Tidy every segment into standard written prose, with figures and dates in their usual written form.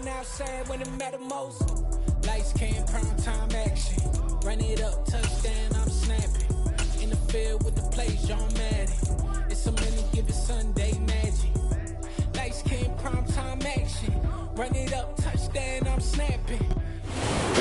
been outside when it mattered most. Lights came, prime time action. Run it up, touchdown, I'm snapping. In the field with the plays, John Madden. It's a many given Sunday magic. Lights came, prime time action. Run it up, touchdown, I'm snapping.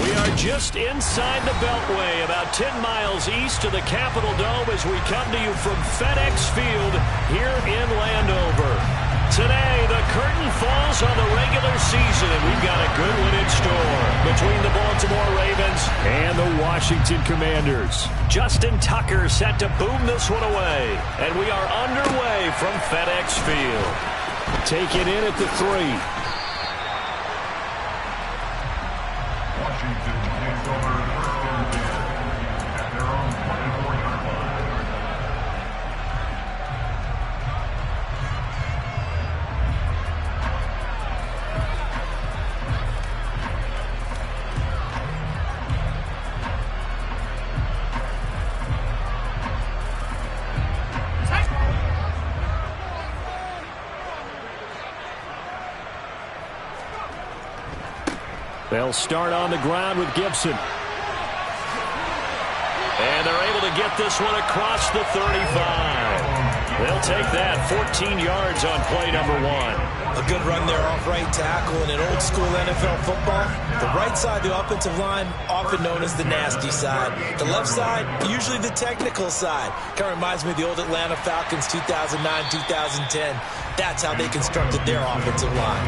We are just inside the Beltway, about 10 miles east of the Capitol Dome as we come to you from FedEx Field here in Landover. Today, the curtain falls on the regular season, and we've got a good one in store between the Baltimore Ravens and the Washington Commanders. Justin Tucker set to boom this one away, and we are underway from FedEx Field. Take it in at the 3. Washington takes over first and 10 at their own 24-yard line. They'll start on the ground with Gibson. And they're able to get this one across the 35. They'll take that 14 yards on play number 1. A good run there off right tackle in an old school NFL football. The right side of the offensive line, often known as the nasty side. The left side, usually the technical side. Kind of reminds me of the old Atlanta Falcons 2009-2010. That's how they constructed their offensive line.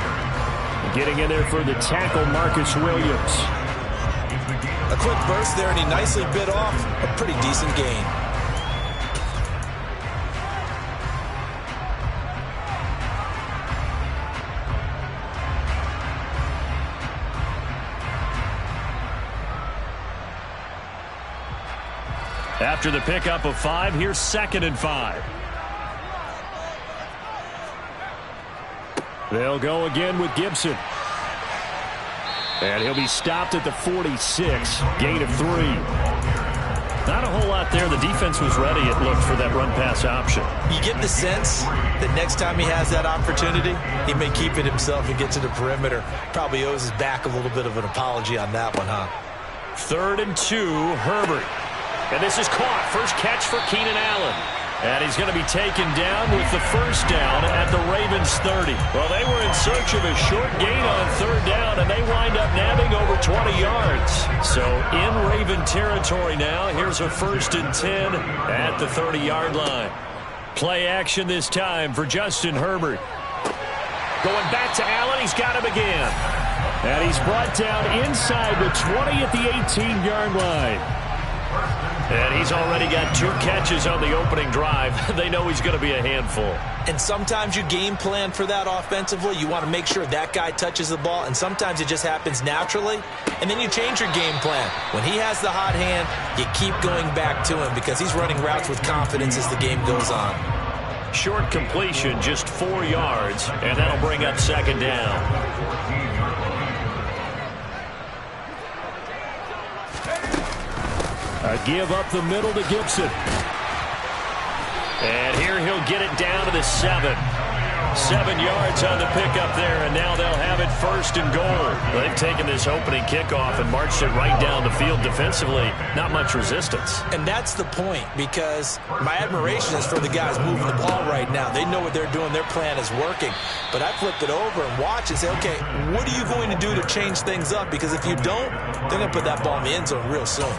Getting in there for the tackle, Marcus Williams. A quick burst there, and he nicely bit off a pretty decent gain. After the pickup of 5, here's 2nd and 5. They'll go again with Gibson. And he'll be stopped at the 46. Gain of 3. Not a whole lot there. The defense was ready, it looked, for that run-pass option. You get the sense that next time he has that opportunity, he may keep it himself and get to the perimeter. Probably owes his back a little bit of an apology on that one, huh? 3rd and 2, Herbert. And this is caught. First catch for Keenan Allen. And he's going to be taken down with the first down at the Ravens 30. Well, they were in search of a short gain on 3rd down, and they wind up nabbing over 20 yards. So in Raven territory now, here's a 1st and 10 at the 30-yard line. Play action this time for Justin Herbert. Going back to Allen, he's got him again. And he's brought down inside the 20 at the 18-yard line. And he's already got 2 catches on the opening drive. They know he's going to be a handful. And sometimes you game plan for that offensively. You want to make sure that guy touches the ball, and sometimes it just happens naturally. And then you change your game plan. When he has the hot hand, you keep going back to him because he's running routes with confidence as the game goes on. Short completion, just 4 yards, and that'll bring up 2nd down. A give up the middle to Gibson. And here he'll get it down to the 7. 7 yards on the pickup there, and now they'll have it 1st and goal. They've taken this opening kickoff and marched it right down the field defensively. Not much resistance. And that's the point, because my admiration is for the guys moving the ball right now. They know what they're doing. Their plan is working. But I flip it over and watch and say, okay, what are you going to do to change things up? Because if you don't, they're going to put that ball in the end zone real soon.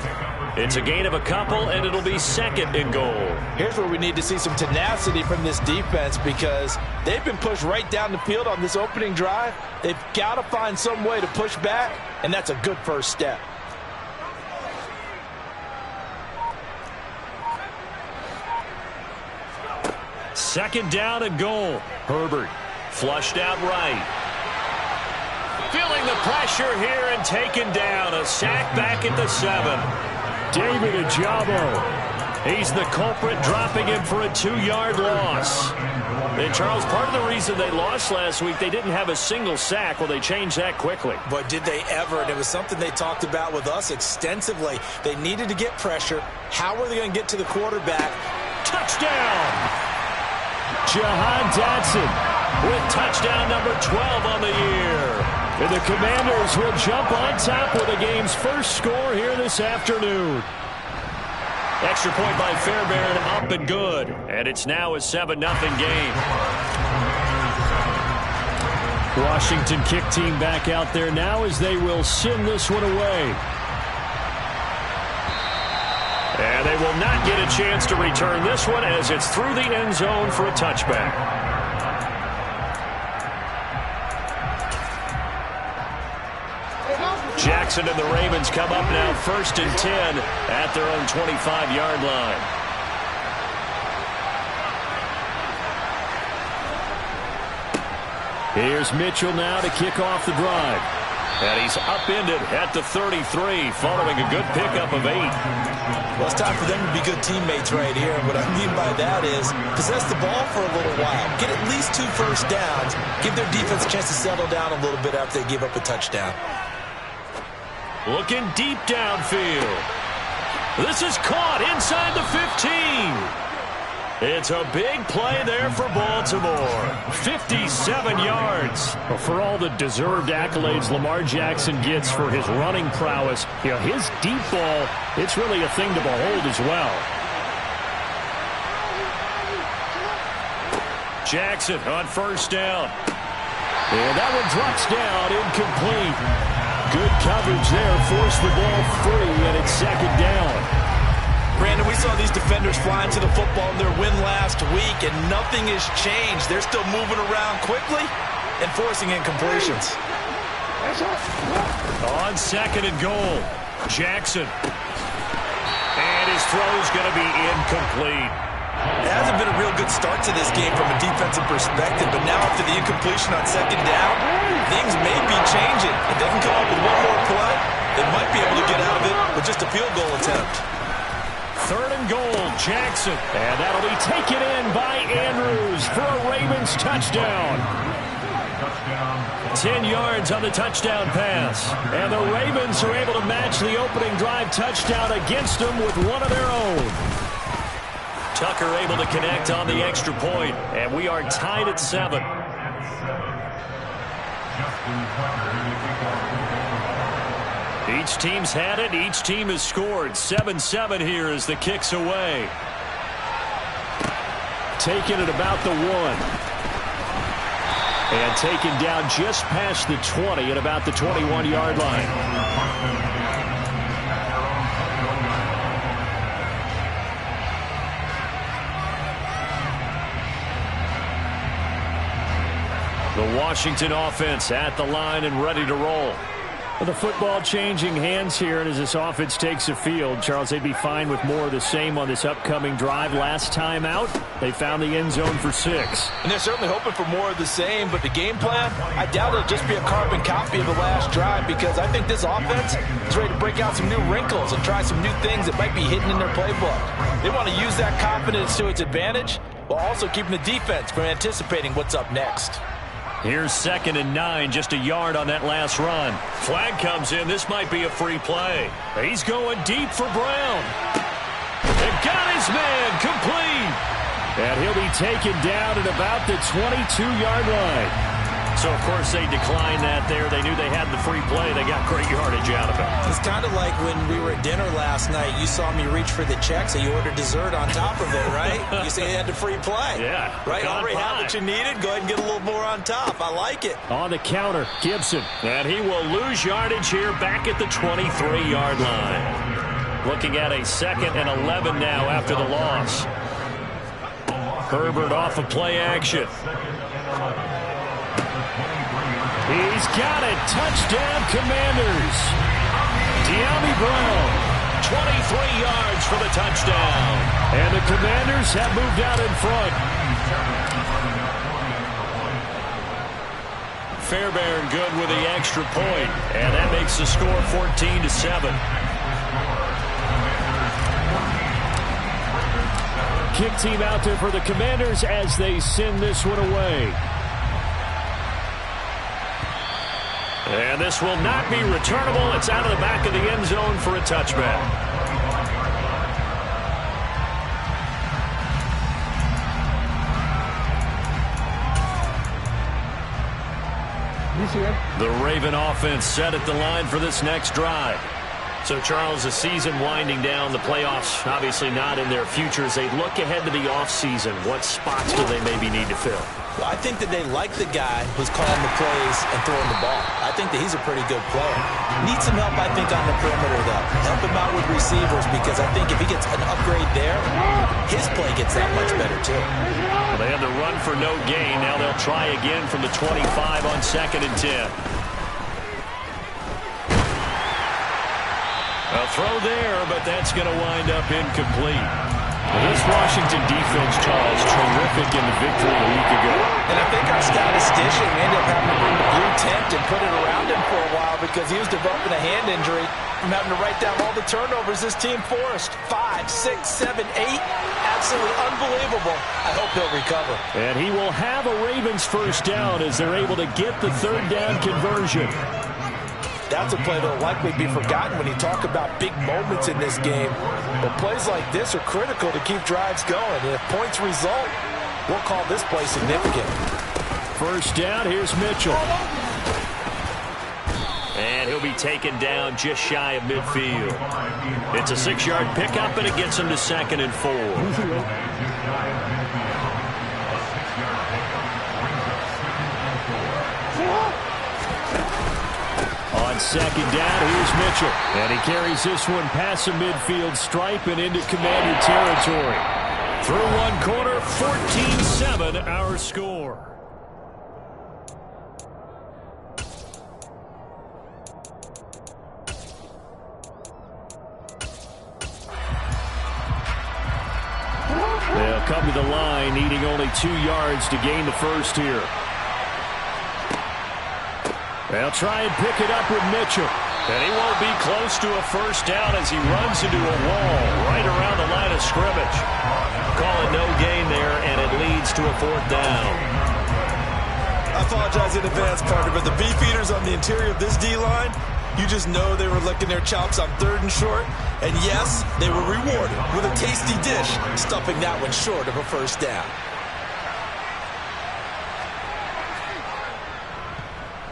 It's a gain of a couple, and it'll be 2nd and goal. Here's where we need to see some tenacity from this defense, because they've been pushed right down the field on this opening drive. They've got to find some way to push back, and that's a good first step. Second down and goal. Herbert flushed out right. Feeling the pressure here and taken down. A sack back at the 7. David Ajabo. He's the culprit, dropping him for a 2-yard loss. And, Charles, part of the reason they lost last week, they didn't have a single sack. Well, they changed that quickly. But did they ever? And it was something they talked about with us extensively. They needed to get pressure. How are they going to get to the quarterback? Touchdown! Jahan Dotson with touchdown number 12 on the year. And the Commanders will jump on top with the game's first score here this afternoon. Extra point by Fairbairn, up and good. And it's now a 7-0 game. Washington kick team back out there now as they will send this one away. And they will not get a chance to return this one as it's through the end zone for a touchback. Jackson and the Ravens come up now 1st and 10 at their own 25-yard line. Here's Mitchell now to kick off the drive. And he's upended at the 33 following a good pickup of 8. Well, it's time for them to be good teammates right here. What I mean by that is possess the ball for a little while. Get at least 2 first downs. Give their defense a chance to settle down a little bit after they give up a touchdown. Looking deep downfield. This is caught inside the 15. It's a big play there for Baltimore. 57 yards. Well, for all the deserved accolades Lamar Jackson gets for his running prowess, his deep ball, it's really a thing to behold as well. Jackson on 1st down. And that one drops down, incomplete. Good coverage there, forced the ball free, and it's 2nd down. Brandon, we saw these defenders flying to the football in their win last week, and nothing has changed. They're still moving around quickly and forcing incompletions. On 2nd and goal, Jackson. And his throw's going to be incomplete. It hasn't been a real good start to this game from a defensive perspective, but now after the incompletion on 2nd down, things may be changing. If they can come up with one more play, they might be able to get out of it with just a field goal attempt. 3rd and goal, Jackson. And that'll be taken in by Andrews for a Ravens touchdown. 10 yards on the touchdown pass. And the Ravens are able to match the opening drive touchdown against them with one of their own. Tucker able to connect on the extra point, and we are tied at 7. Each team's had it. Each team has scored. 7-7 here as the kick's away. Taken at about the 1. And taken down just past the 20 at about the 21-yard line. The Washington offense at the line and ready to roll. Well, the football changing hands here, and as this offense takes the field, Charles, they'd be fine with more of the same on this upcoming drive. Last time out, they found the end zone for 6. And they're certainly hoping for more of the same, but the game plan, I doubt it'll just be a carbon copy of the last drive, because I think this offense is ready to break out some new wrinkles and try some new things that might be hidden in their playbook. They want to use that confidence to its advantage, while also keeping the defense from anticipating what's up next. Here's 2nd and 9, just a yard on that last run. Flag comes in. This might be a free play. He's going deep for Brown. And got his man complete. And he'll be taken down at about the 22-yard line. So, of course, they declined that there. They knew they had the free play. They got great yardage out of it. It's kind of like when we were at dinner last night. You saw me reach for the check, so you ordered dessert on top of it, right? You say you had the free play. Yeah. Right? Already had what you needed. Go ahead and get a little more on top. I like it. On the counter, Gibson. And he will lose yardage here back at the 23-yard line. Looking at a 2nd and 11 now after the loss. Herbert off of play action. He's got it. Touchdown, Commanders. De'Ami Brown, 23 yards for the touchdown. And the Commanders have moved out in front. Fairbairn good with the extra point, and that makes the score 14-7. Kick team out there for the Commanders as they send this one away. And this will not be returnable. It's out of the back of the end zone for a touchback. The Raven offense set at the line for this next drive. So, Charles, the season winding down, the playoffs obviously not in their future. As they look ahead to the offseason, what spots do they maybe need to fill? Well, I think that they like the guy who's calling the plays and throwing the ball. I think that he's a pretty good player. Needs some help, I think, on the perimeter, though. Help him out with receivers, because I think if he gets an upgrade there, his play gets that much better, too. Well, they had the run for no gain. Now they'll try again from the 25 on 2nd and 10. A throw there, but that's going to wind up incomplete. Well, this Washington defense, Charles, terrific in the victory a week ago. And I think our statistician ended up having to bring the blue tent and put it around him for a while because he was developing a hand injury from having to write down all the turnovers this team forced. 5, 6, 7, 8. Absolutely unbelievable. I hope he'll recover. And he will have a Ravens first down as they're able to get the 3rd down conversion. That's a play that will likely be forgotten when you talk about big moments in this game. But plays like this are critical to keep drives going. And if points result, we'll call this play significant. First down, here's Mitchell. And he'll be taken down just shy of midfield. It's a 6-yard pickup, and it gets him to 2nd and 4. On 2nd down, here's Mitchell. And he carries this one past the midfield stripe and into Commander territory. Through one quarter, 14-7 our score. They'll come to the line, needing only 2 yards to gain the first here. They'll try and pick it up with Mitchell. And he won't be close to a first down as he runs into a wall right around the line of scrimmage. Call it no gain there, and it leads to a 4th down. I apologize in advance, partner, but the beef eaters on the interior of this D-line, you just know they were licking their chops on 3rd and short. And yes, they were rewarded with a tasty dish, stuffing that one short of a first down.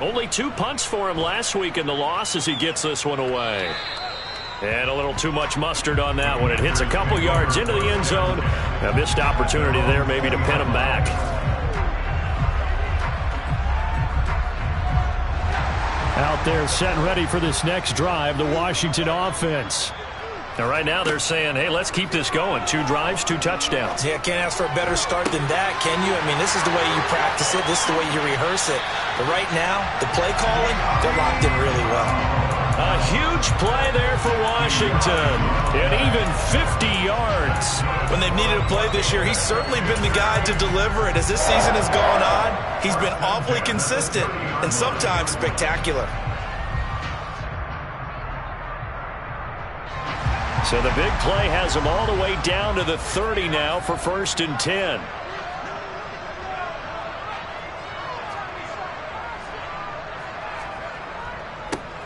Only 2 punts for him last week in the loss as he gets this one away. And a little too much mustard on that one. It hits a couple yards into the end zone. A missed opportunity there maybe to pin him back. Out there set and ready for this next drive, the Washington offense. Now, right now they're saying, hey, let's keep this going. 2 drives, 2 touchdowns. Yeah, can't ask for a better start than that, can you? I mean, this is the way you practice it. This is the way you rehearse it. But right now, the play calling, they're locked in really well. A huge play there for Washington. And even 50 yards. When they've needed a play this year, he's certainly been the guy to deliver it. As this season has gone on, he's been awfully consistent and sometimes spectacular. So the big play has him all the way down to the 30 now for 1st and 10.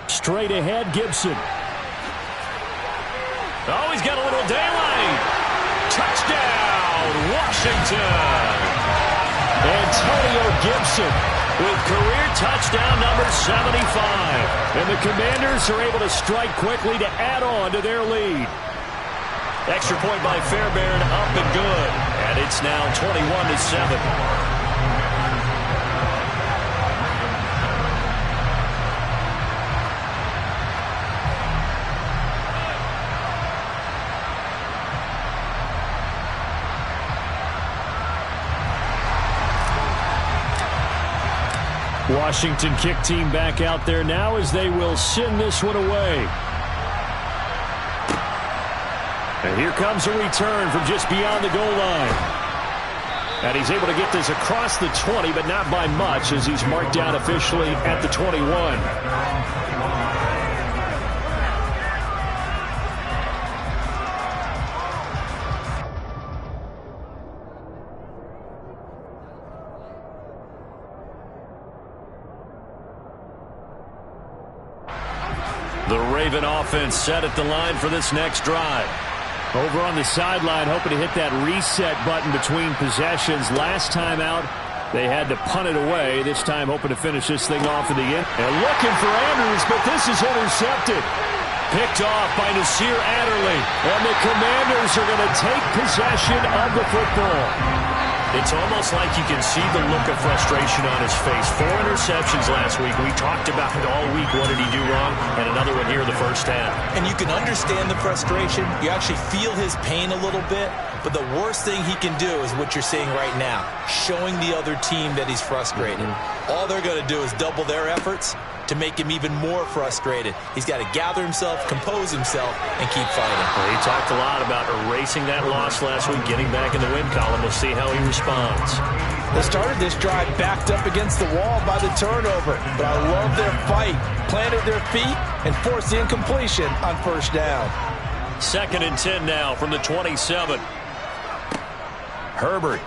Straight ahead, Gibson. Oh, he's got a little daylight. Touchdown, Washington. Antonio Gibson with career touchdown number 75. And the Commanders are able to strike quickly to add on to their lead. Extra point by Fairbairn, up and good. And it's now 21-7. Washington kick team back out there now as they will send this one away. And here comes a return from just beyond the goal line. And he's able to get this across the 20, but not by much as he's marked down officially at the 21. The Raven offense set at the line for this next drive. Over on the sideline, hoping to hit that reset button between possessions. Last time out, They had to punt it away, this time hoping to finish this thing off in the end. And looking for Andrews, but this is intercepted. Picked off by Nasir Adderley. And the Commanders are going to take possession of the football. It's almost like you can see the look of frustration on his face. 4 interceptions last week. We talked about it all week. What did he do wrong? And another one here in the first half. And you can understand the frustration. You actually feel his pain a little bit. But the worst thing he can do is what you're seeing right now, showing the other team that he's frustrated. All they're going to do is double their efforts to make him even more frustrated. He's got to gather himself, compose himself, and keep fighting. Well, he talked a lot about erasing that loss last week, getting back in the win column. We'll see how he responds. They started this drive backed up against the wall by the turnover, but I love their fight, planted their feet, and forced the incompletion on first down. 2nd and 10 now from the 27. Herbert.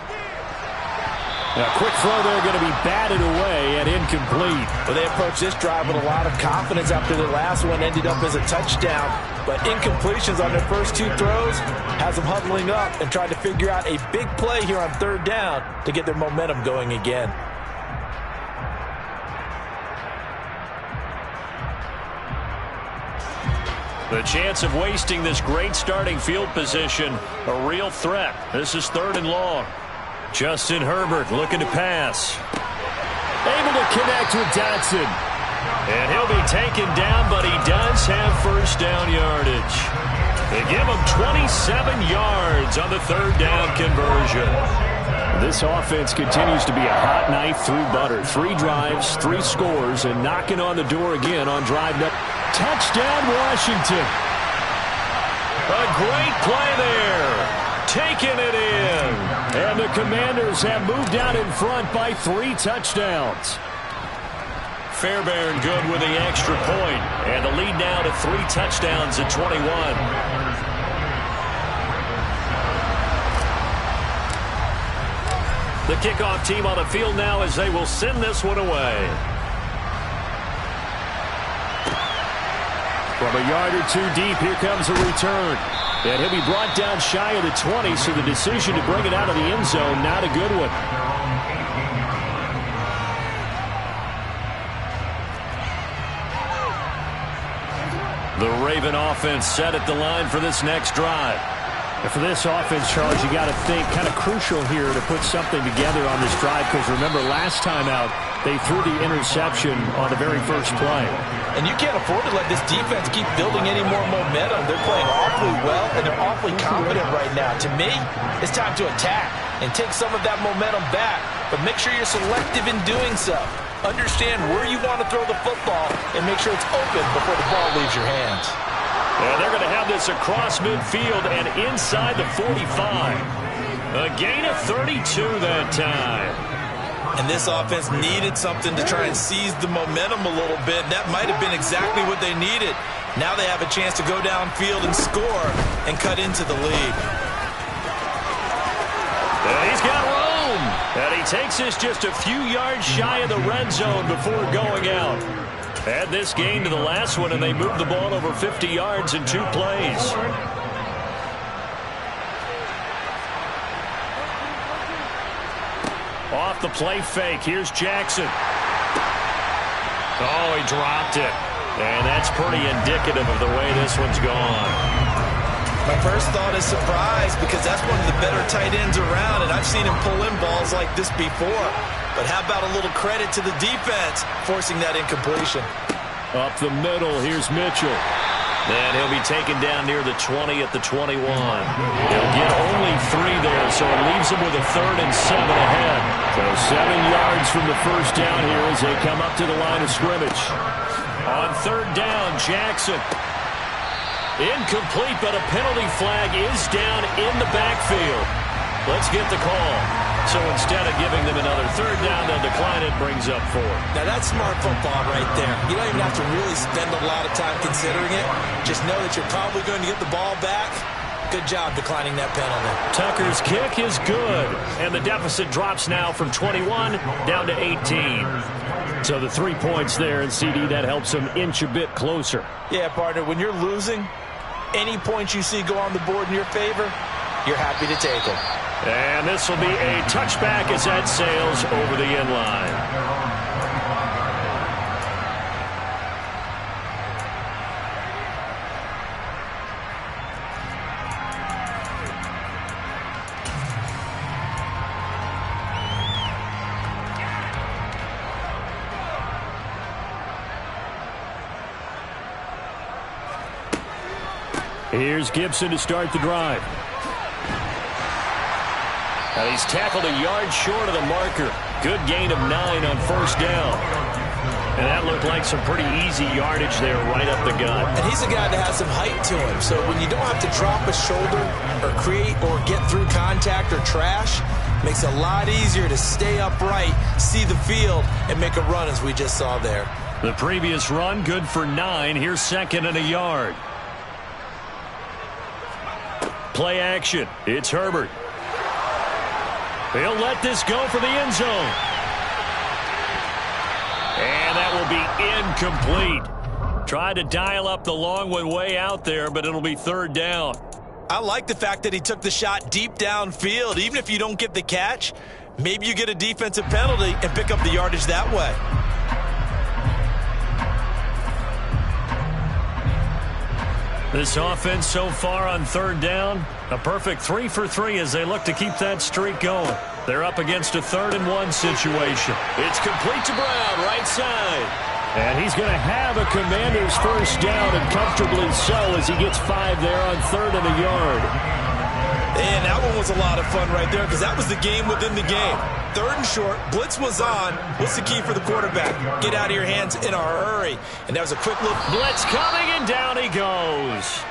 A quick throw there, going to be batted away and incomplete. Well, they approached this drive with a lot of confidence after the last one ended up as a touchdown. But incompletions on their first 2 throws has them huddling up and trying to figure out a big play here on 3rd down to get their momentum going again. The chance of wasting this great starting field position, a real threat. This is 3rd and long. Justin Herbert looking to pass. Able to connect with Dotson. And he'll be taken down, but he does have first down yardage. They give him 27 yards on the 3rd down conversion. This offense continues to be a hot knife through butter. 3 drives, 3 scores, and knocking on the door again on drive number. Touchdown, Washington. A great play there. Taking it in. And the Commanders have moved out in front by 3 touchdowns. Fairbairn good with the extra point. And the lead now to 3 touchdowns at 21. The kickoff team on the field now as they will send this one away. From a yard or 2 deep, here comes a return. And he'll be brought down shy of the 20, so the decision to bring it out of the end zone, not a good one. The Raven offense set at the line for this next drive. And for this offense, Charles, you got to think kind of crucial here to put something together on this drive, because remember, last time out, they threw the interception on the very first play. And you can't afford to let this defense keep building any more momentum. They're playing awfully well, and they're awfully confident right now. To me, it's time to attack and take some of that momentum back. But make sure you're selective in doing so. Understand where you want to throw the football and make sure it's open before the ball leaves your hands. And they're going to have this across midfield and inside the 45. A gain of 32 that time. And this offense needed something to try and seize the momentum a little bit. That might have been exactly what they needed. Now they have a chance to go downfield and score and cut into the lead. And he's got room. And he takes this just a few yards shy of the red zone before going out. Add this gain to the last one, and they moved the ball over 50 yards in 2 plays. Off the play fake. Here's Jackson. Oh, he dropped it. And that's pretty indicative of the way this one's gone. My first thought is surprise, because that's one of the better tight ends around, and I've seen him pull in balls like this before. But how about a little credit to the defense forcing that incompletion? Up the middle, here's Mitchell. And he'll be taken down near the 20 at the 21. He'll get only 3 there, so it leaves him with a 3rd and 7 ahead. So 7 yards from the first down here as they come up to the line of scrimmage. On 3rd down, Jackson. Incomplete, but a penalty flag is down in the backfield. Let's get the call. So instead of giving them another 3rd down, they'll decline it, brings up 4. Now that's smart football right there. You don't even have to really spend a lot of time considering it. Just know that you're probably going to get the ball back. Good job declining that penalty. Tucker's kick is good, and the deficit drops now from 21 down to 18. So the 3 points there, and CD, that helps them inch a bit closer. Yeah, partner, when you're losing, any points you see go on the board in your favor, you're happy to take them. And this will be a touchback as that sails over the end line. Here's Gibson to start the drive. Now he's tackled a yard short of the marker. Good gain of 9 on first down. And that looked like some pretty easy yardage there right up the gut. And he's a guy that has some height to him. So when you don't have to drop a shoulder or create or get through contact or trash, makes it a lot easier to stay upright, see the field, and make a run as we just saw there. The previous run good for 9. Here's second and a yard. Play action. It's Herbert. He'll let this go for the end zone. And that will be incomplete. Tried to dial up the long one way out there, but it'll be third down. I like the fact that he took the shot deep downfield. Even if you don't get the catch, maybe you get a defensive penalty and pick up the yardage that way. This offense so far on third down, a perfect 3 for 3 as they look to keep that streak going. They're up against a 3rd and 1 situation. It's complete to Brown, right side. And he's going to have a Commander's first down, and comfortably so as he gets 5 there on 3rd and a yard. And that one was a lot of fun right there because that was the game within the game. 3rd and short, blitz was on. What's the key for the quarterback? Get out of your hands in a hurry. And that was a quick look. Blitz coming, and down he goes.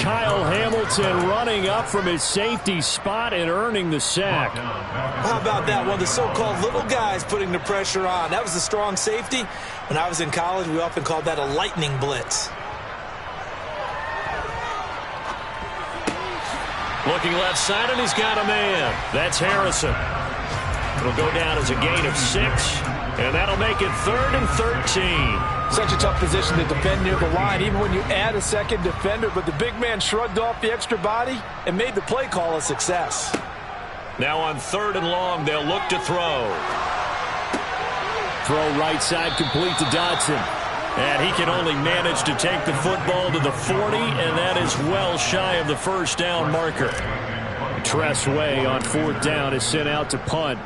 Kyle Hamilton running up from his safety spot and earning the sack. How about that? One of the so-called little guys putting the pressure on. That was a strong safety. When I was in college, we often called that a lightning blitz. Looking left side, and he's got a man. That's Harrison. It'll go down as a gain of 6, and that'll make it 3rd and 13. Such a tough position to defend near the line, even when you add a second defender, but the big man shrugged off the extra body and made the play call a success. Now on 3rd and long, they'll look to throw. Throw right side, complete to Dotson. And he can only manage to take the football to the 40, and that is well shy of the first down marker. Tressway on 4th down is sent out to punt.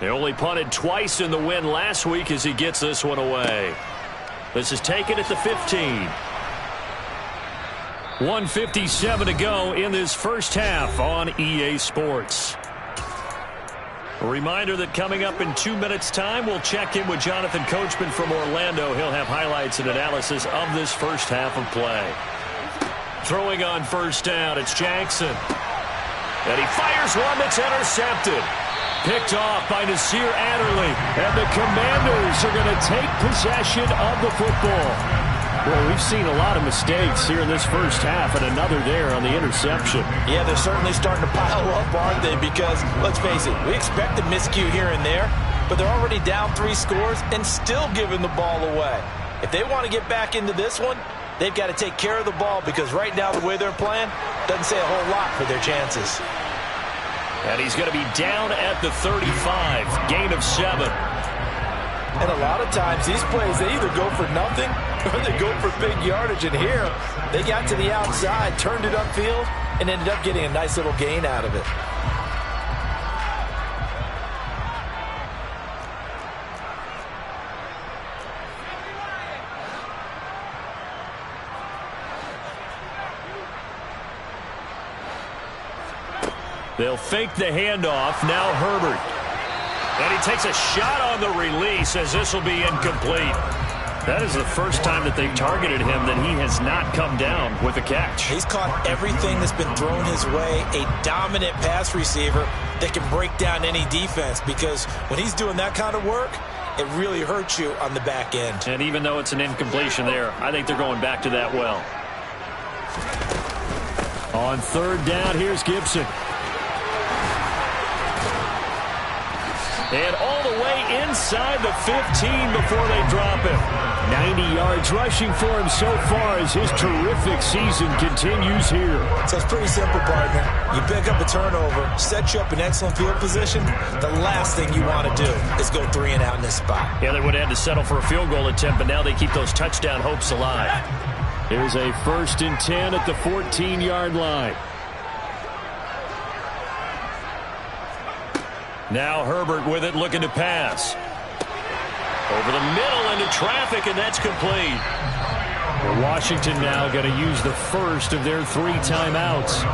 They only punted twice in the win last week as he gets this one away. This is taken at the 15. 1:57 to go in this first half on EA Sports. A reminder that coming up in 2 minutes' time, we'll check in with Jonathan Coachman from Orlando. He'll have highlights and analysis of this first half of play. Throwing on first down, it's Jackson. And he fires one that's intercepted. Picked off by Nasir Adderley. And the Commanders are going to take possession of the football. Well, we've seen a lot of mistakes here in this first half, and another there on the interception. Yeah, they're certainly starting to pile up, aren't they? Because, let's face it, we expect a miscue here and there, but they're already down 3 scores and still giving the ball away. If they want to get back into this one, they've got to take care of the ball because right now the way they're playing doesn't say a whole lot for their chances. And he's going to be down at the 35, gain of 7. And a lot of times these plays, they either go for nothing or they go for big yardage. And here, they got to the outside, turned it upfield, and ended up getting a nice little gain out of it. They'll fake the handoff. Now Herbert. And he takes a shot on the release as this will be incomplete. That is the first time that they've targeted him that he has not come down with a catch. He's caught everything that's been thrown his way, a dominant pass receiver that can break down any defense because when he's doing that kind of work, it really hurts you on the back end. And even though it's an incompletion there, I think they're going back to that well. On 3rd down, here's Gibson. And all the way inside the 15 before they drop him. 90 yards rushing for him so far as his terrific season continues here. So it's pretty simple, partner. You pick up a turnover, set you up in excellent field position. The last thing you want to do is go 3 and out in this spot. Yeah, they would have had to settle for a field goal attempt, but now they keep those touchdown hopes alive. Here's a 1st and 10 at the 14-yard line. Now Herbert with it, looking to pass. Over the middle into traffic, and that's complete. Well, Washington now going to use the first of their 3 timeouts,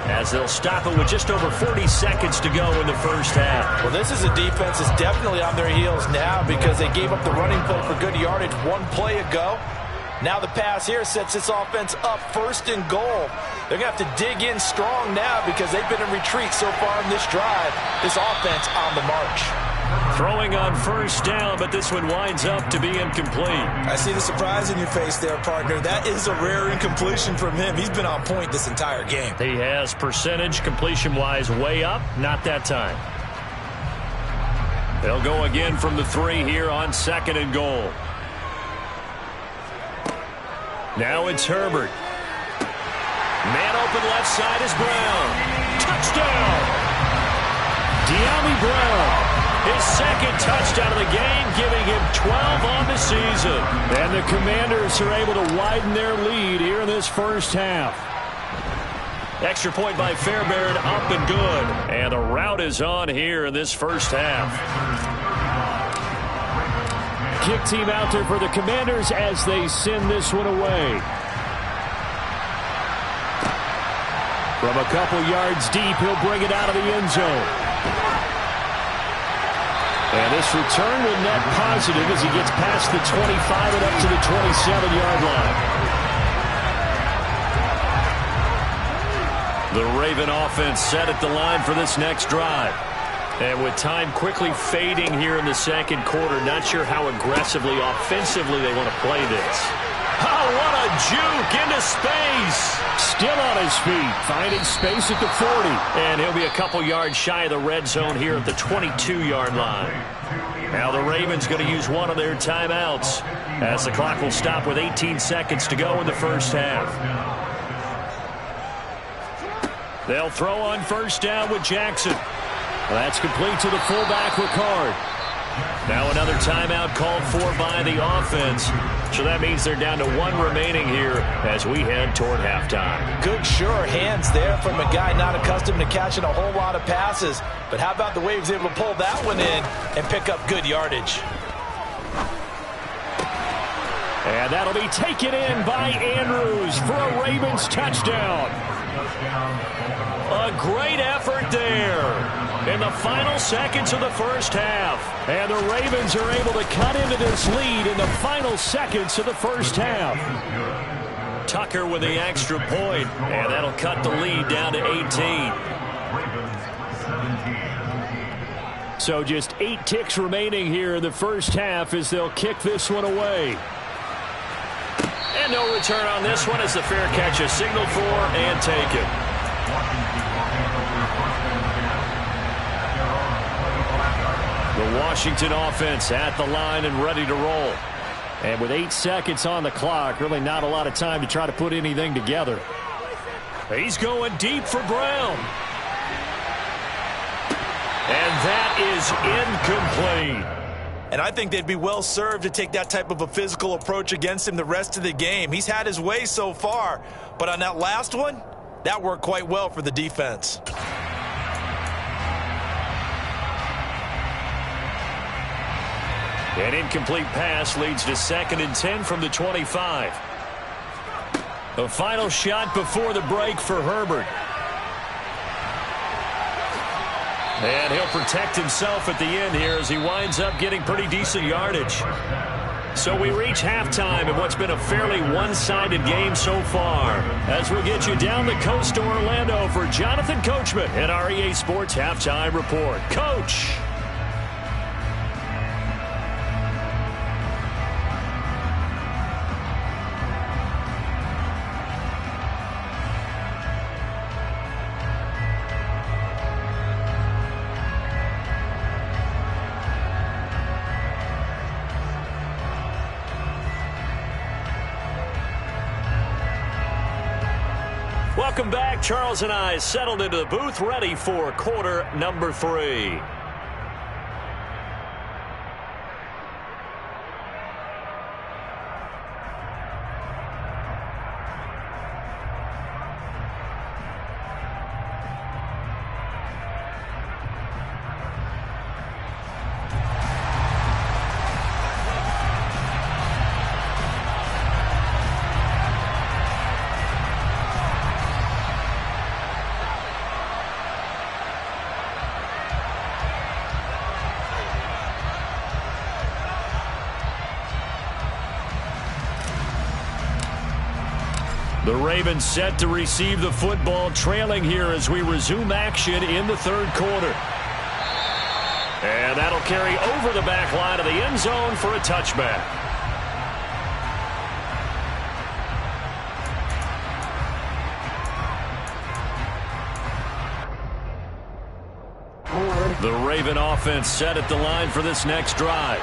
as they'll stop it with just over 40 seconds to go in the first half. Well, this is a defense that's definitely on their heels now because they gave up the running play for good yardage 1 play ago. Now the pass here sets this offense up 1st and goal. They're going to have to dig in strong now because they've been in retreat so far in this drive. This offense on the march. Throwing on 1st down, but this one winds up to be incomplete. I see the surprise in your face there, partner. That is a rare incompletion from him. He's been on point this entire game. He has percentage completion-wise way up, not that time. They'll go again from the 3 here on 2nd and goal. Now it's Herbert. Man open left side is Brown. Touchdown! De'Ami Brown, his 2nd touchdown of the game, giving him 12 on the season. And the Commanders are able to widen their lead here in this first half. Extra point by Fairbairn, up and good. And the rout is on here in this first half. Kick team out there for the Commanders as they send this one away. From a couple yards deep, he'll bring it out of the end zone. And this return will net positive as he gets past the 25 and up to the 27-yard line. The Raven offense set at the line for this next drive. And with time quickly fading here in the 2nd quarter, not sure how aggressively, offensively they want to play this. Oh, what a juke into space. Still on his feet, finding space at the 40. And he'll be a couple yards shy of the red zone here at the 22-yard line. Now the Ravens going to use one of their timeouts as the clock will stop with 18 seconds to go in the first half. They'll throw on 1st down with Jackson. That's complete to the fullback, Ricard. Now another timeout called for by the offense. So that means they're down to 1 remaining here as we head toward halftime. Good, sure hands there from a guy not accustomed to catching a whole lot of passes. But how about the way he was able to pull that one in and pick up good yardage? And that'll be taken in by Andrews for a Ravens touchdown. A great effort there in the final seconds of the first half. And the Ravens are able to cut into this lead in the final seconds of the first half. Tucker with the extra point, and that'll cut the lead down to 18. So just 8 ticks remaining here in the first half as they'll kick this one away. And no return on this one as the fair catch is signaled for and taken. The Washington offense at the line and ready to roll. And with 8 seconds on the clock, really not a lot of time to try to put anything together. He's going deep for Brown. And that is incomplete. And I think they'd be well served to take that type of a physical approach against him the rest of the game. He's had his way so far, but on that last one, that worked quite well for the defense. An incomplete pass leads to 2nd and 10 from the 25. A final shot before the break for Herbert. And he'll protect himself at the end here as he winds up getting pretty decent yardage. So we reach halftime in what's been a fairly one-sided game so far. As we get you down the coast to Orlando for Jonathan Coachman at our EA Sports Halftime Report. Coach! Welcome back. Charles and I settled into the booth, ready for quarter number 3. The Ravens set to receive the football, trailing here as we resume action in the third quarter. And that'll carry over the back line of the end zone for a touchback. The Raven offense set at the line for this next drive.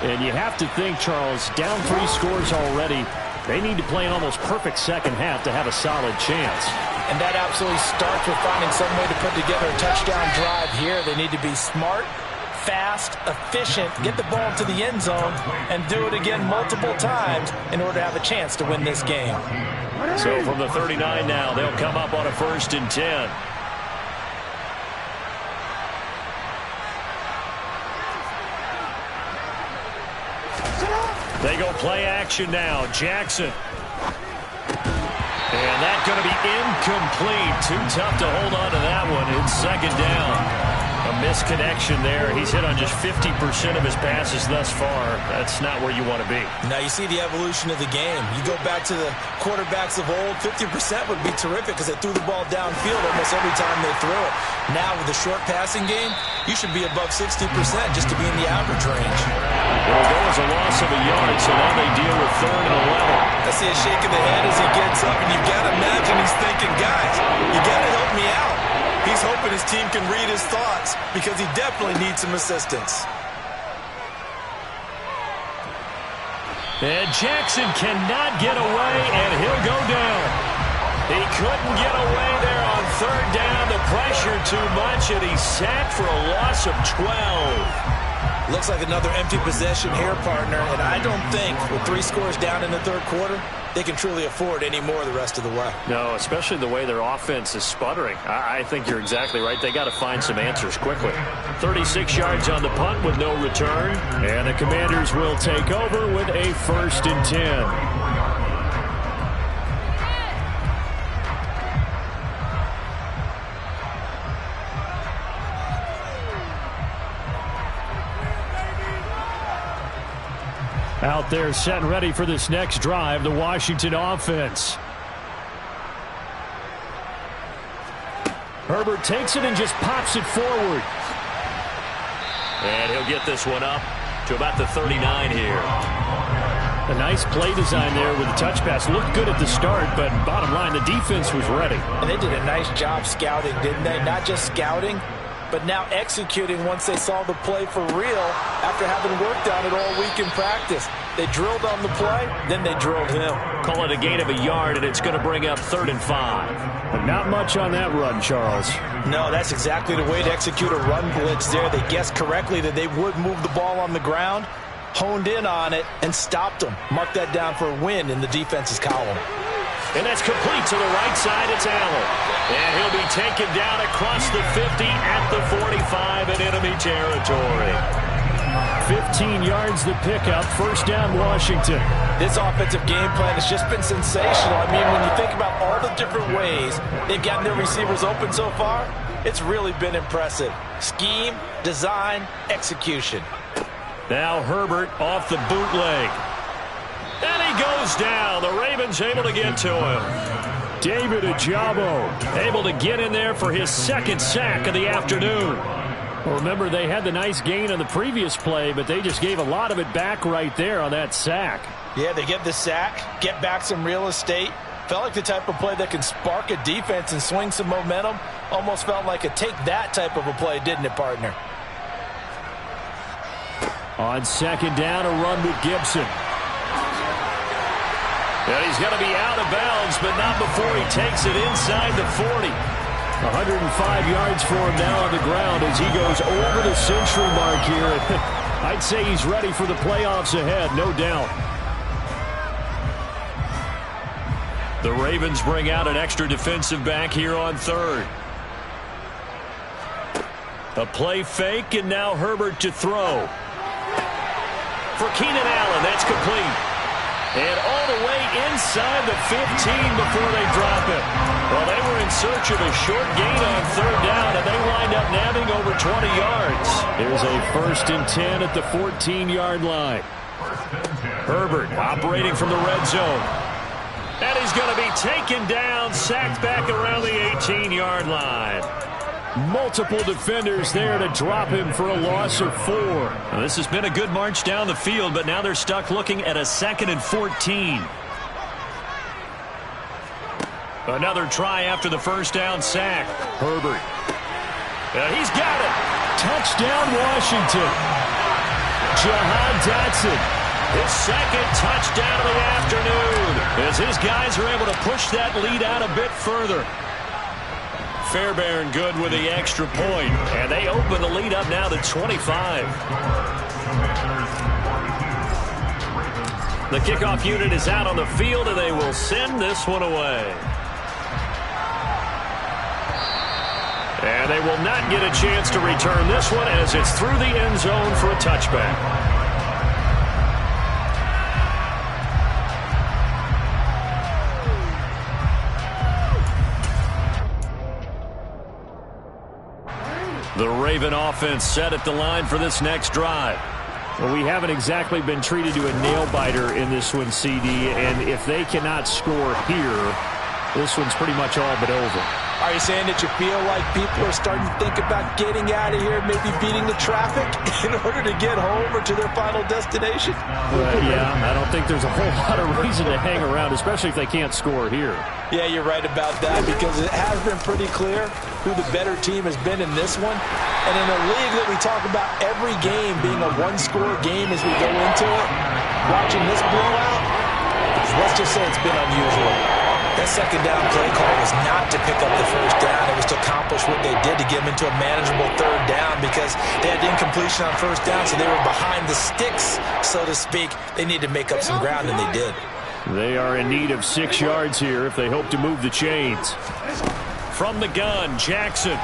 And you have to think, Charles, down 3 scores already. They need to play an almost perfect second half to have a solid chance. And that absolutely starts with finding some way to put together a touchdown drive here. They need to be smart, fast, efficient, get the ball to the end zone, and do it again multiple times in order to have a chance to win this game. So from the 39 now, they'll come up on a 1st and 10. They go play action now. Jackson. And that's going to be incomplete. Too tough to hold on to that one. It's 2nd down. A misconnection there. He's hit on just 50% of his passes thus far. That's not where you want to be. Now you see the evolution of the game. You go back to the quarterbacks of old, 50% would be terrific because they threw the ball downfield almost every time they threw it. Now with the short passing game, you should be above 60% just to be in the average range. Well, there was a loss of a yard, so now they deal with 3rd and 11. I see a shake of the head as he gets up, and you've got to imagine he's thinking, guys, you got to help me out. He's hoping his team can read his thoughts because he definitely needs some assistance. And Jackson cannot get away, and he'll go down. He couldn't get away there on 3rd down. The pressure too much, and he's sacked for a loss of 12. Looks like another empty possession here, partner, and I don't think with 3 scores down in the third quarter, they can truly afford any more the rest of the way. No, especially the way their offense is sputtering. I think you're exactly right. They got to find some answers quickly. 36 yards on the punt with no return, and the Commanders will take over with a 1st and 10. Out there set and ready for this next drive, the Washington offense. Herbert takes it and just pops it forward. And he'll get this one up to about the 39 here. A nice play design there with the touch pass. Looked good at the start, but bottom line, the defense was ready. And they did a nice job scouting, didn't they? Not just scouting, but now executing once they saw the play for real after having worked on it all week in practice. They drilled on the play, then they drilled him. Call it a gain of a yard, and it's going to bring up 3rd and 5. But not much on that run, Charles. No, that's exactly the way to execute a run blitz there. They guessed correctly that they would move the ball on the ground, honed in on it, and stopped them. Mark that down for a win in the defense's column. And that's complete to the right side. It's Allen. And he'll be taken down across the 50 at the 45 in enemy territory. 15 yards the pickup. 1st down, Washington. This offensive game plan has just been sensational. I mean, when you think about all the different ways they've gotten their receivers open so far, it's really been impressive. Scheme, design, execution. Now Herbert off the bootleg. And he goes down. The Ravens able to get to him. David Ojabo able to get in there for his 2nd sack of the afternoon. Well, remember, they had the nice gain on the previous play, but they just gave a lot of it back right there on that sack. Yeah, they get the sack, get back some real estate. Felt like the type of play that can spark a defense and swing some momentum. Almost felt like a take that type of a play, didn't it, partner? On 2nd down, a run with Gibson. And he's going to be out of bounds, but not before he takes it inside the 40. 105 yards for him now on the ground as he goes over the century mark here. I'd say he's ready for the playoffs ahead, no doubt. The Ravens bring out an extra defensive back here on third. A play fake, and now Herbert to throw. For Keenan Allen, that's complete. And all the way inside the 15 before they drop it. Well, they were in search of a short gain on third down, and they wind up nabbing over 20 yards. Here's a 1st and 10 at the 14-yard line. Herbert operating from the red zone. And he's going to be taken down, sacked back around the 18-yard line. Multiple defenders there to drop him for a loss of 4. Well, this has been a good march down the field, but now they're stuck looking at a 2nd and 14. Another try after the first down sack. Herbert. He's got it. Touchdown, Washington. Jahan Dotson. His 2nd touchdown of the afternoon as his guys are able to push that lead out a bit further. Fairbairn good with the extra point, and they open the lead up now to 25. The kickoff unit is out on the field, and they will send this one away. And they will not get a chance to return this one as it's through the end zone for a touchback. The Raven offense set at the line for this next drive. Well, we haven't exactly been treated to a nail-biter in this one, CD, and if they cannot score here, this one's pretty much all but over. Are you saying that you feel like people are starting to think about getting out of here, maybe beating the traffic in order to get home or to their final destination? Yeah, I don't think there's a whole lot of reason to hang around, especially if they can't score here. Yeah, you're right about that because it has been pretty clear who the better team has been in this one. And in a league that we talk about every game being a one-score game as we go into it, watching this blowout, let's just say it's been unusual. That second down play call was not to pick up the first down. It was to accomplish what they did to get them into a manageable third down because they had incompletion on first down, so they were behind the sticks, so to speak. They needed to make up some ground, and they did. They are in need of 6 yards here if they hope to move the chains. From the gun, Jackson.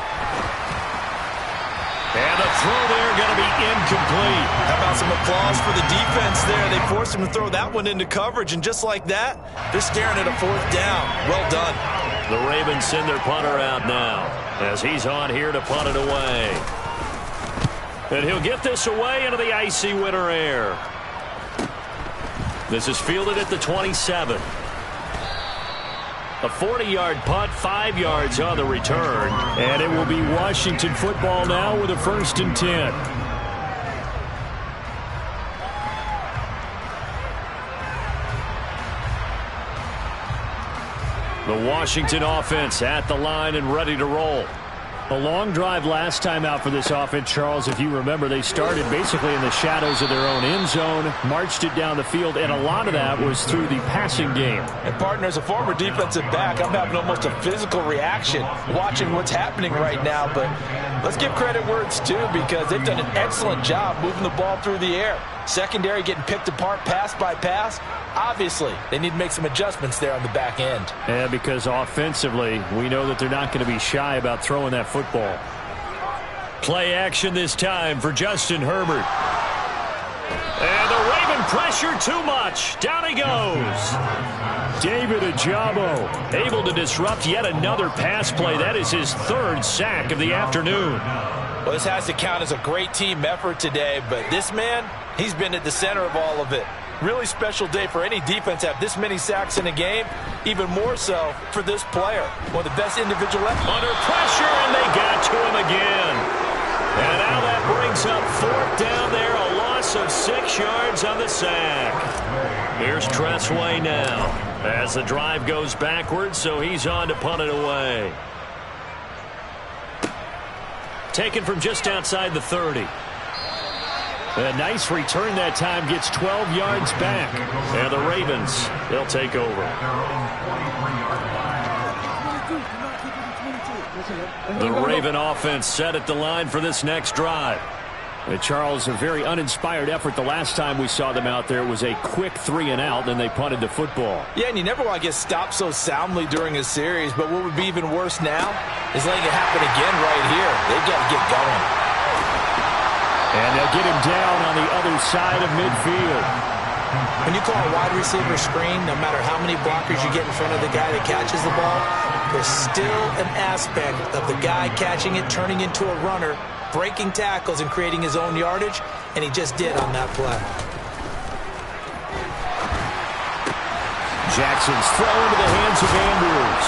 And the throw there going to be incomplete. How about some applause for the defense there? They forced him to throw that one into coverage, and just like that, they're staring at a 4th down. Well done. The Ravens send their punter out now as he's on here to punt it away. And he'll get this away into the icy winter air. This is fielded at the 27. A 40-yard punt, 5 yards on the return. And it will be Washington football now with a 1st and 10. The Washington offense at the line and ready to roll. A long drive last time out for this offense, Charles. If you remember, they started basically in the shadows of their own end zone, marched it down the field, and a lot of that was through the passing game. And partner, as a former defensive back, I'm having almost a physical reaction watching what's happening right now. But let's give credit where it's due because they've done an excellent job moving the ball through the air. Secondary getting picked apart pass by pass. Obviously, they need to make some adjustments there on the back end. Yeah, because offensively, we know that they're not going to be shy about throwing that football. Play action this time for Justin Herbert. And the Raven pressure too much. Down he goes. David Ajabo able to disrupt yet another pass play. That is his 3rd sack of the afternoon. Well, this has to count as a great team effort today, but this man, he's been at the center of all of it. Really special day for any defense to have this many sacks in a game. Even more so for this player. One of the best individual efforts. Under pressure, and they got to him again. And now that brings up 4th down there. A loss of 6 yards on the sack. Here's Tressway now as the drive goes backwards, so he's on to punt it away. Taken from just outside the 30. A nice return that time, gets 12 yards back. And the Ravens, they'll take over. The Raven offense set at the line for this next drive. Charles, a very uninspired effort the last time we saw them out there. It was a quick 3-and-out, then they punted the football. Yeah, and you never want to get stopped so soundly during a series, but what would be even worse now is letting it happen again right here. They've got to get going. And they'll get him down on the other side of midfield. When you call a wide receiver screen, no matter how many blockers you get in front of the guy that catches the ball, there's still an aspect of the guy catching it, turning into a runner, breaking tackles and creating his own yardage, and he just did on that play. Jackson's throw into the hands of Andrews.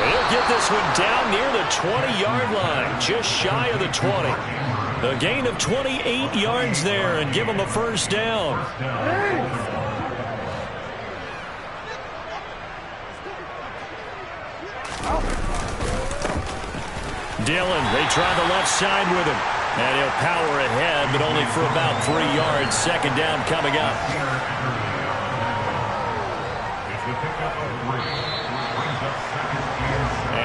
He'll get this one down near the 20-yard line, just shy of the 20. A gain of 28 yards there and give him a first down. Dillon, they try the left side with him. And he'll power ahead, but only for about 3 yards. Second down coming up.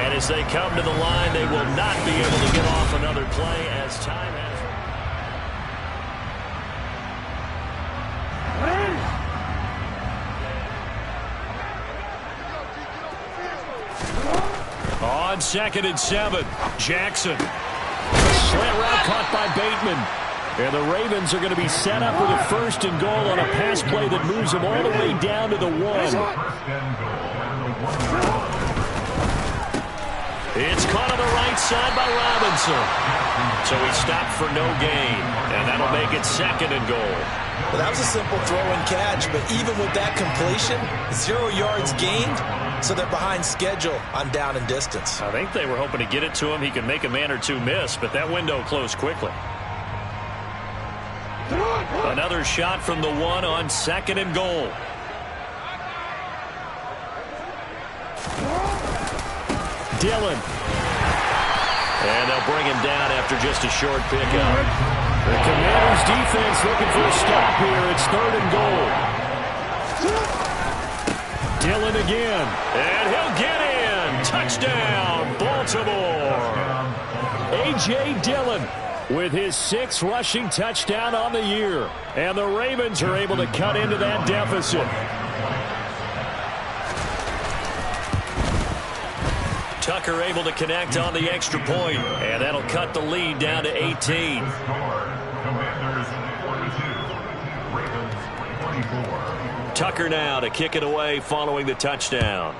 And as they come to the line, they will not be able to get off another play as time has. On 2nd and 7, Jackson. Slant route caught by Bateman. And the Ravens are going to be set up with a 1st and goal on a pass play that moves them all the way down to the 1. It's caught on the right side by Robinson. So he stopped for no gain. And that'll make it 2nd and goal. Well, that was a simple throw and catch, but even with that completion, 0 yards gained, so they're behind schedule on down and distance. I think they were hoping to get it to him. He could make a man or two miss, but that window closed quickly. Another shot from the 1 on 2nd and goal. Dillon. And they'll bring him down after just a short pickup. The Commanders' defense looking for a stop here. It's 3rd and goal. Dillon again. And he'll get in. Touchdown, Baltimore. A.J. Dillon with his 6th rushing touchdown on the year. And the Ravens are able to cut into that deficit. Tucker able to connect on the extra point, and that'll cut the lead down to 18. Commanders 42, Ravens 24. Tucker now to kick it away following the touchdown.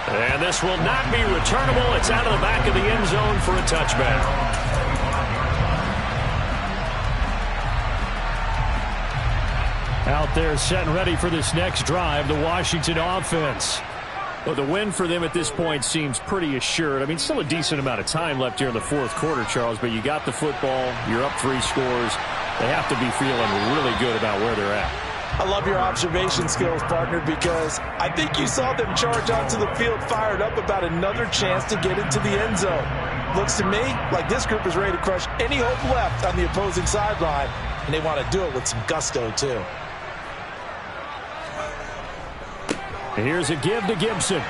And this will not be returnable. It's out of the back of the end zone for a touchback. Out there set and ready for this next drive, the Washington offense. Well, the win for them at this point seems pretty assured. I mean, still a decent amount of time left here in the 4th quarter, Charles, but you got the football, you're up 3 scores. They have to be feeling really good about where they're at. I love your observation skills, partner, because I think you saw them charge onto the field fired up about another chance to get into the end zone. Looks to me like this group is ready to crush any hope left on the opposing sideline, and they want to do it with some gusto, too. Here's a give to Gibson.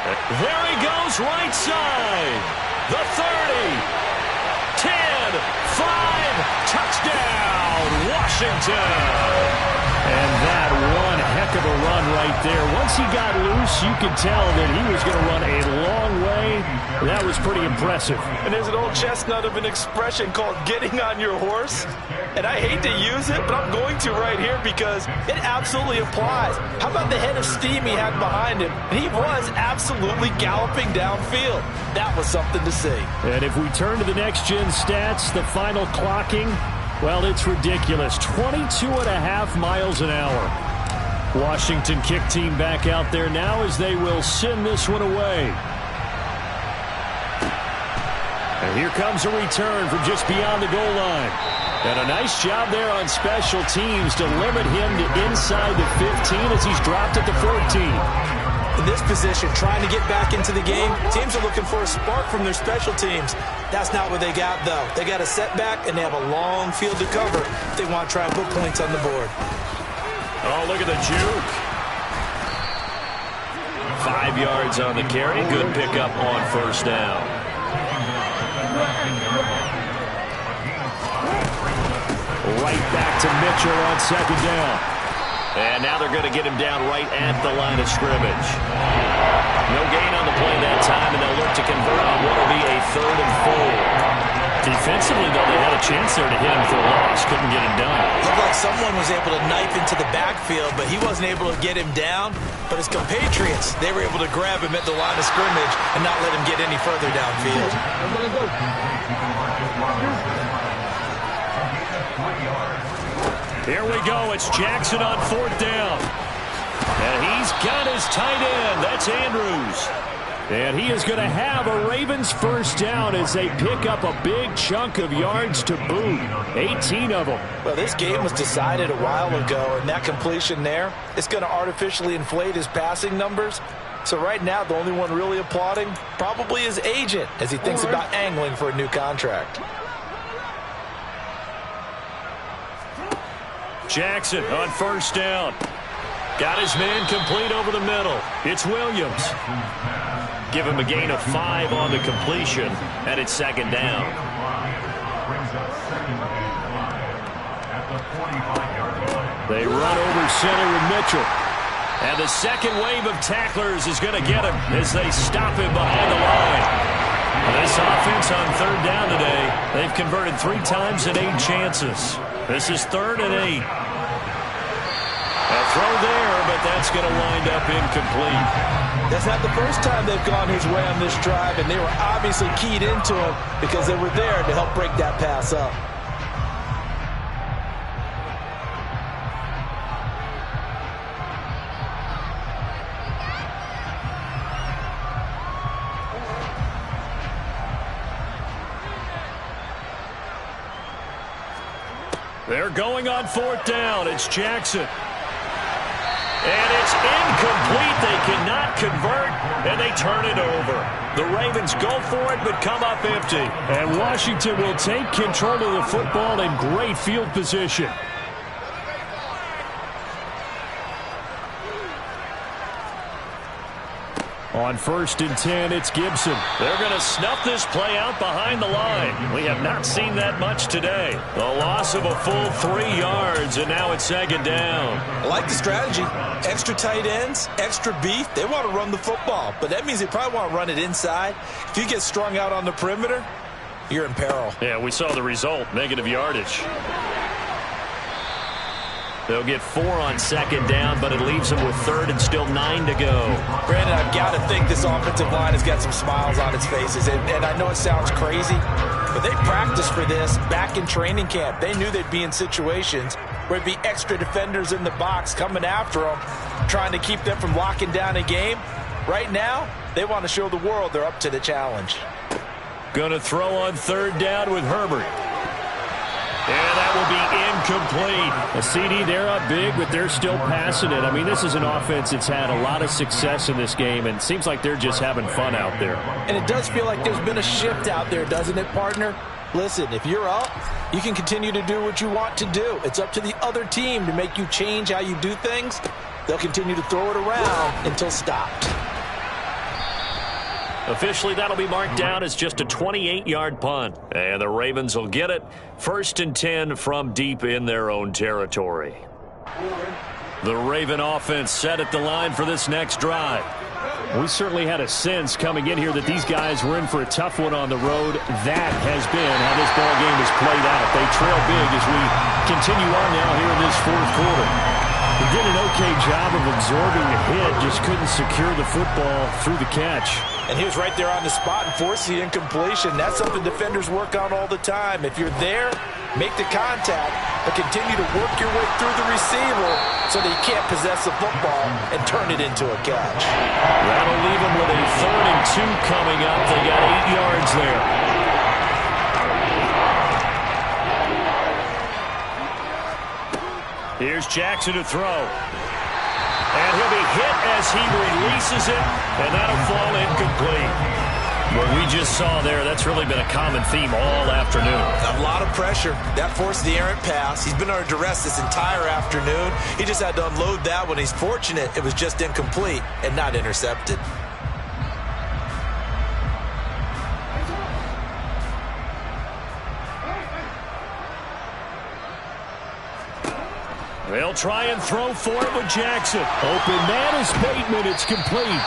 There he goes, right side. The 30, 10, 5, touchdown, Washington. And that one heck of a run right there. Once he got loose, you could tell that he was going to run a long way. That was pretty impressive. And there's an old chestnut of an expression called getting on your horse. And I hate to use it, but I'm going to right here because it absolutely applies. How about the head of steam he had behind him? And he was absolutely galloping downfield. That was something to see. And if we turn to the next-gen stats, the final clocking, well, it's ridiculous. 22.5 miles an hour. Washington kick team back out there now as they will send this one away. And here comes a return from just beyond the goal line. And a nice job there on special teams to limit him to inside the 15 as he's dropped at the 14. In this position, trying to get back into the game, teams are looking for a spark from their special teams. That's not what they got, though. They got a setback, and they have a long field to cover if they want to try and put points on the board. Oh, look at the juke. 5 yards on the carry. Good pickup on first down. Right back to Mitchell on second down. And now they're going to get him down right at the line of scrimmage. No gain on the play that time, and they'll look to convert on what will be a 3rd and 4. Defensively, though, they had a chance there to hit him for a loss. Couldn't get it done. Looked like someone was able to knife into the backfield, but he wasn't able to get him down. But his compatriots, they were able to grab him at the line of scrimmage and not let him get any further downfield. Here we go. It's Jackson on 4th down. And he's got his tight end. That's Andrews. And he is going to have a Ravens first down as they pick up a big chunk of yards to boot. 18 of them. Well, this game was decided a while ago, and that completion there is going to artificially inflate his passing numbers. So right now, the only one really applauding probably his agent as he thinks about angling for a new contract. Jackson on first down. Got his man complete over the middle. It's Williams. Give him a gain of 5 on the completion, and it's second down. They run over center with Mitchell. And the second wave of tacklers is going to get him as they stop him behind the line. This offense on 3rd down today, they've converted 3 times in 8 chances. This is 3rd and 8. A throw there, but that's going to wind up incomplete. That's not the first time they've gone his way on this drive, and they were obviously keyed into him because they were there to help break that pass up. They're going on 4th down. It's Jackson. And it's incomplete. They cannot convert, and they turn it over. The Ravens go for it, but come up empty. And Washington will take control of the football in great field position. On 1st and 10, it's Gibson. They're going to snuff this play out behind the line. We have not seen that much today. The loss of a full 3 yards, and now it's second down. I like the strategy. Extra tight ends, extra beef. They want to run the football, but that means they probably want to run it inside. If you get strung out on the perimeter, you're in peril. Yeah, we saw the result, negative yardage. They'll get 4 on second down, but it leaves them with 3rd and still 9 to go. Brandon, I've got to think this offensive line has got some smiles on its faces. And I know it sounds crazy, but they practiced for this back in training camp. They knew they'd be in situations where there'd be extra defenders in the box coming after them, trying to keep them from locking down a game. Right now, they want to show the world they're up to the challenge. Going to throw on 3rd down with Herbert. And that will be incomplete. A CD, they're up big, but they're still passing it. I mean, this is an offense that's had a lot of success in this game, and it seems like they're just having fun out there. And it does feel like there's been a shift out there, doesn't it, partner? Listen, if you're up, you can continue to do what you want to do. It's up to the other team to make you change how you do things. They'll continue to throw it around until stopped. Officially, that'll be marked down as just a 28-yard punt. And the Ravens will get it. 1st and 10 from deep in their own territory. The Raven offense set at the line for this next drive. We certainly had a sense coming in here that these guys were in for a tough one on the road. That has been how this ball game has played out. They trail big as we continue on now here in this 4th quarter. We did an okay job of absorbing the hit, just couldn't secure the football through the catch. And he was right there on the spot and forced the incompletion. That's something defenders work on all the time. If you're there, make the contact, but continue to work your way through the receiver so that you can't possess the football and turn it into a catch. That'll leave them with a 3rd and 2 coming up. They got 8 yards there. Here's Jackson to throw. And he'll be hit as he releases it, and that'll fall incomplete. What we just saw there, that's really been a common theme all afternoon. A lot of pressure. That forced the errant pass. He's been under duress this entire afternoon. He just had to unload that one. He's fortunate it was just incomplete and not intercepted. They'll try and throw for it with Jackson. Open man is Bateman. It's complete.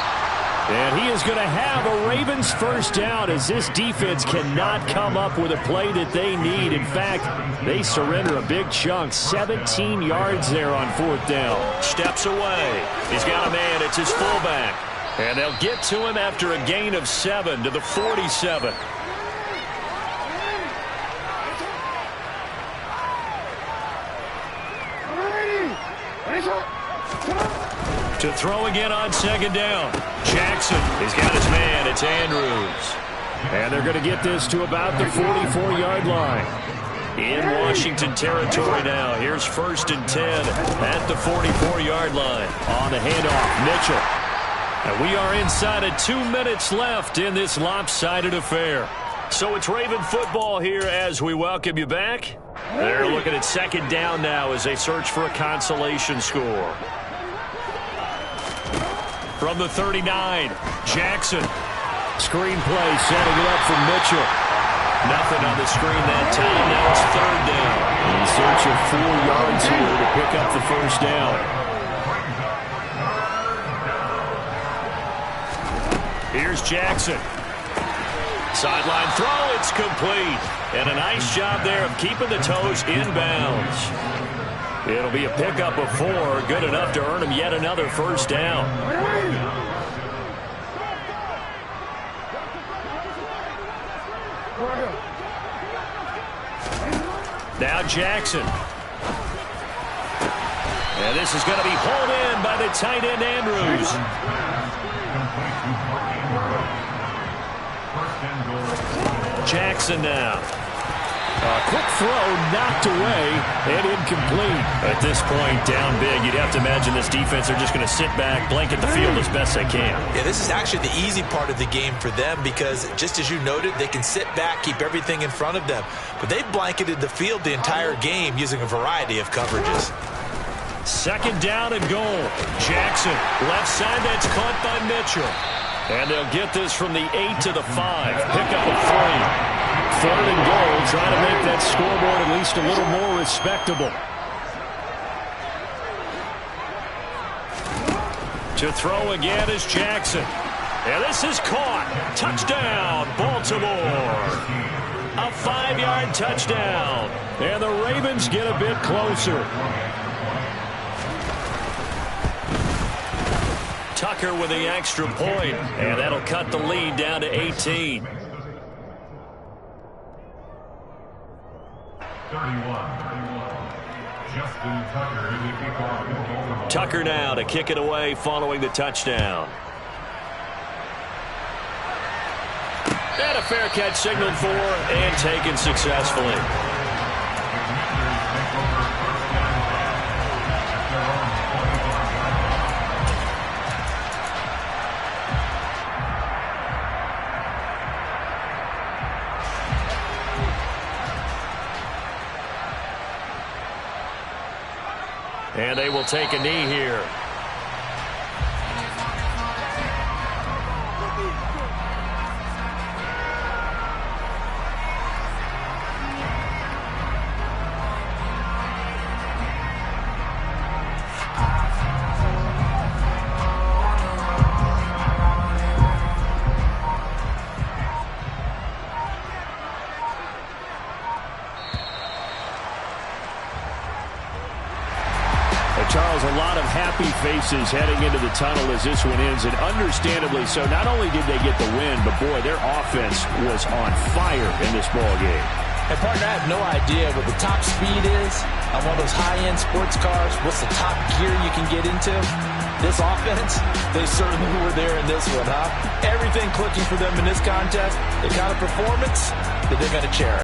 And he is going to have a Ravens first down as this defense cannot come up with a play that they need. In fact, they surrender a big chunk. 17 yards there on fourth down. Steps away. He's got a man. It's his fullback. And they'll get to him after a gain of 7 to the 47. To throw again on second down. Jackson, he's got his man. It's Andrews. And they're going to get this to about the 44-yard line. In Washington territory now. Here's 1st and 10 at the 44-yard line. On the handoff, Mitchell. And we are inside of 2 minutes left in this lopsided affair. So it's Raven football here as we welcome you back. They're looking at second down now as they search for a consolation score. From the 39, Jackson. Screen play, setting it up for Mitchell. Nothing on the screen that time. Now it's 3rd down. In search of 4 yards here to pick up the first down. Here's Jackson. Sideline throw, it's complete. And a nice job there of keeping the toes inbounds. It'll be a pickup of 4, good enough to earn him yet another first down. Now Jackson. And this is going to be hauled in by the tight end Andrews. Jackson now. A quick throw knocked away and incomplete. At this point, down big, you'd have to imagine this defense are just going to sit back, blanket the field as best they can. Yeah, this is actually the easy part of the game for them because, just as you noted, they can sit back, keep everything in front of them. But they've blanketed the field the entire game using a variety of coverages. Second down and goal. Jackson, left side, that's caught by Mitchell. And they'll get this from the 8 to the 5. Pickup of 3. 3rd and goal, trying to make that scoreboard at least a little more respectable. To throw again is Jackson. And this is caught. Touchdown, Baltimore. A 5-yard touchdown. And the Ravens get a bit closer. Tucker with the extra point, and that'll cut the lead down to 18. 31. Justin Tucker in the kickoff. Tucker now to kick it away following the touchdown. And a fair catch signaled for and taken successfully. And they will take a knee here. Charles, a lot of happy faces heading into the tunnel as this one ends, and understandably so. Not only did they get the win, but boy, their offense was on fire in this ball game. And partner, I have no idea what the top speed is on one of those high-end sports cars. What's the top gear you can get into? This offense, they certainly were there in this one, huh? Everything clicking for them in this contest, the kind of performance that they're going to cherish.